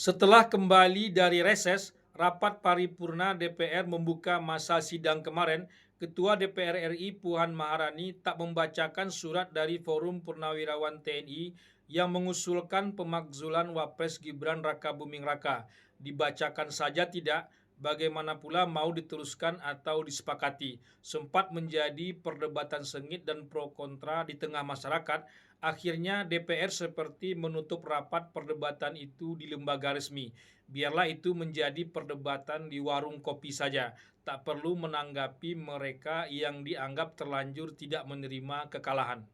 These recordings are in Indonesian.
Setelah kembali dari reses, rapat paripurna DPR membuka masa sidang kemarin. Ketua DPR RI Puan Maharani tak membacakan surat dari Forum Purnawirawan TNI yang mengusulkan pemakzulan Wapres Gibran Rakabuming Raka. Dibacakan saja tidak, bagaimana pula mau diteruskan atau disepakati. Sempat menjadi perdebatan sengit dan pro kontra di tengah masyarakat. Akhirnya DPR seperti menutup rapat perdebatan itu di lembaga resmi. Biarlah itu menjadi perdebatan di warung kopi saja. Tak perlu menanggapi mereka yang dianggap terlanjur tidak menerima kekalahan.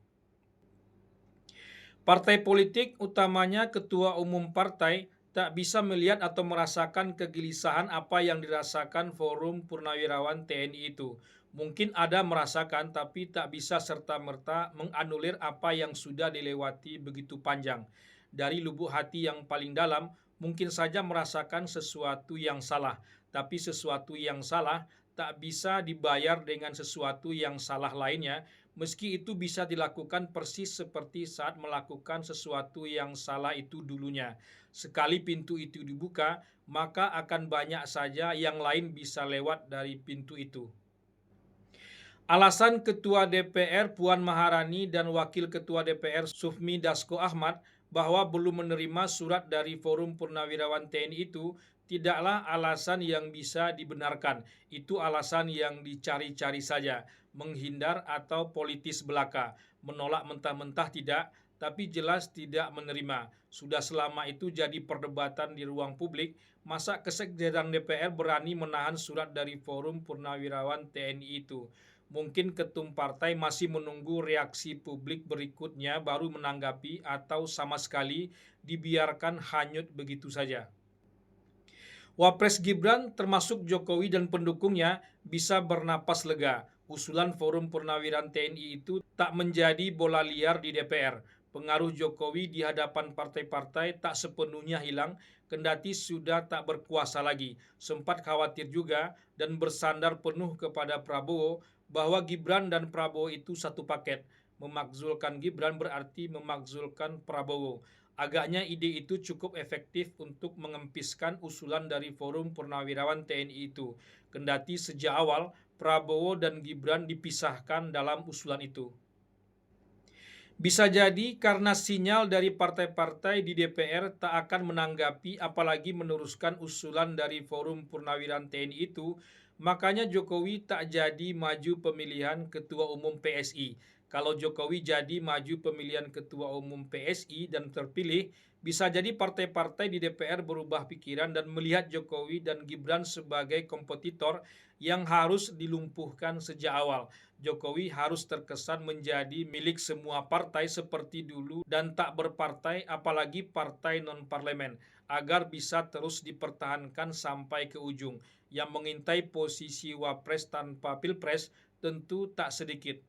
Partai politik, utamanya ketua umum partai, tak bisa melihat atau merasakan kegelisahan apa yang dirasakan Forum Purnawirawan TNI itu. Mungkin ada merasakan, tapi tak bisa serta-merta menganulir apa yang sudah dilewati begitu panjang. Dari lubuk hati yang paling dalam, mungkin saja merasakan sesuatu yang salah, tapi sesuatu yang salah tak bisa dibayar dengan sesuatu yang salah lainnya, meski itu bisa dilakukan persis seperti saat melakukan sesuatu yang salah itu dulunya. Sekali pintu itu dibuka, maka akan banyak saja yang lain bisa lewat dari pintu itu. Alasan Ketua DPR Puan Maharani dan Wakil Ketua DPR Sufmi Dasko Ahmad bahwa belum menerima surat dari Forum Purnawirawan TNI itu tidaklah alasan yang bisa dibenarkan. Itu alasan yang dicari-cari saja, menghindar atau politis belaka. Menolak mentah-mentah tidak, tapi jelas tidak menerima. Sudah selama itu jadi perdebatan di ruang publik, masa kesekjenan DPR berani menahan surat dari Forum Purnawirawan TNI itu? Mungkin ketum partai masih menunggu reaksi publik berikutnya baru menanggapi atau sama sekali dibiarkan hanyut begitu saja. Wapres Gibran termasuk Jokowi dan pendukungnya bisa bernapas lega. Usulan Forum Purnawirawan TNI itu tak menjadi bola liar di DPR. Pengaruh Jokowi di hadapan partai-partai tak sepenuhnya hilang, kendati sudah tak berkuasa lagi. Sempat khawatir juga dan bersandar penuh kepada Prabowo bahwa Gibran dan Prabowo itu satu paket. Memakzulkan Gibran berarti memakzulkan Prabowo. Agaknya ide itu cukup efektif untuk mengempiskan usulan dari Forum Purnawirawan TNI itu. Kendati sejak awal Prabowo dan Gibran dipisahkan dalam usulan itu. Bisa jadi karena sinyal dari partai-partai di DPR tak akan menanggapi apalagi meneruskan usulan dari Forum Purnawirawan TNI itu, makanya Jokowi tak jadi maju pemilihan Ketua Umum PSI. Kalau Jokowi jadi maju pemilihan Ketua Umum PSI dan terpilih, bisa jadi partai-partai di DPR berubah pikiran dan melihat Jokowi dan Gibran sebagai kompetitor yang harus dilumpuhkan sejak awal. Jokowi harus terkesan menjadi milik semua partai seperti dulu dan tak berpartai apalagi partai non-parlemen agar bisa terus dipertahankan sampai ke ujung. Yang mengintai posisi wapres tanpa pilpres tentu tak sedikit.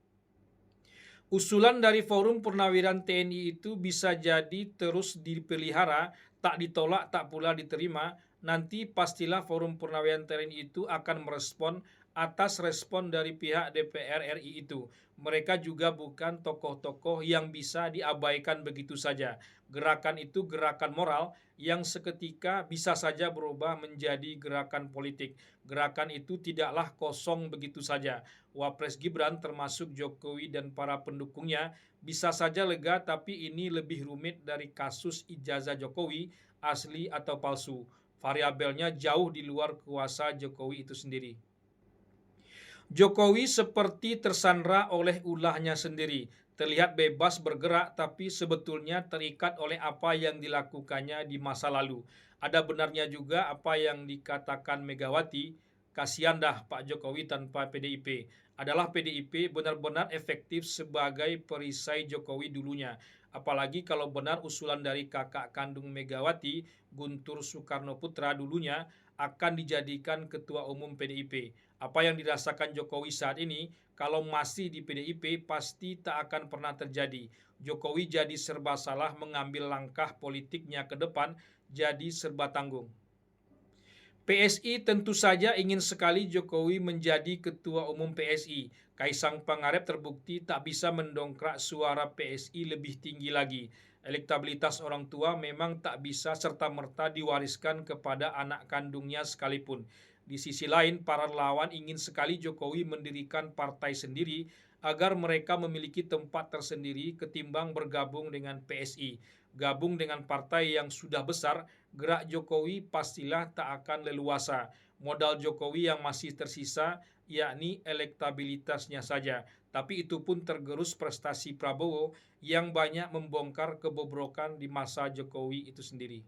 Usulan dari Forum Purnawirawan TNI itu bisa jadi terus dipelihara, tak ditolak tak pula diterima. Nanti pastilah Forum Purnawirawan TNI itu akan merespon atas respon dari pihak DPR RI itu. Mereka juga bukan tokoh-tokoh yang bisa diabaikan begitu saja. Gerakan itu gerakan moral yang seketika bisa saja berubah menjadi gerakan politik. Gerakan itu tidaklah kosong begitu saja. Wapres Gibran termasuk Jokowi dan para pendukungnya bisa saja lega, tapi ini lebih rumit dari kasus ijazah Jokowi asli atau palsu. Variabelnya jauh di luar kuasa Jokowi itu sendiri. Jokowi seperti tersandra oleh ulahnya sendiri, terlihat bebas bergerak tapi sebetulnya terikat oleh apa yang dilakukannya di masa lalu. Ada benarnya juga apa yang dikatakan Megawati, kasihan dah Pak Jokowi tanpa PDIP. Adalah PDIP benar-benar efektif sebagai perisai Jokowi dulunya. Apalagi kalau benar usulan dari kakak kandung Megawati, Guntur Soekarno Putra dulunya, akan dijadikan ketua umum PDIP. Apa yang dirasakan Jokowi saat ini, kalau masih di PDIP pasti tak akan pernah terjadi. Jokowi jadi serba salah mengambil langkah politiknya ke depan, jadi serba tanggung. PSI tentu saja ingin sekali Jokowi menjadi ketua umum PSI. Kaisang Pangarep terbukti tak bisa mendongkrak suara PSI lebih tinggi lagi. Elektabilitas orang tua memang tak bisa serta-merta diwariskan kepada anak kandungnya sekalipun. Di sisi lain, para relawan ingin sekali Jokowi mendirikan partai sendiri agar mereka memiliki tempat tersendiri ketimbang bergabung dengan PSI. Gabung dengan partai yang sudah besar, gerak Jokowi pastilah tak akan leluasa. Modal Jokowi yang masih tersisa yakni elektabilitasnya saja. Tapi itu pun tergerus prestasi Prabowo yang banyak membongkar kebobrokan di masa Jokowi itu sendiri.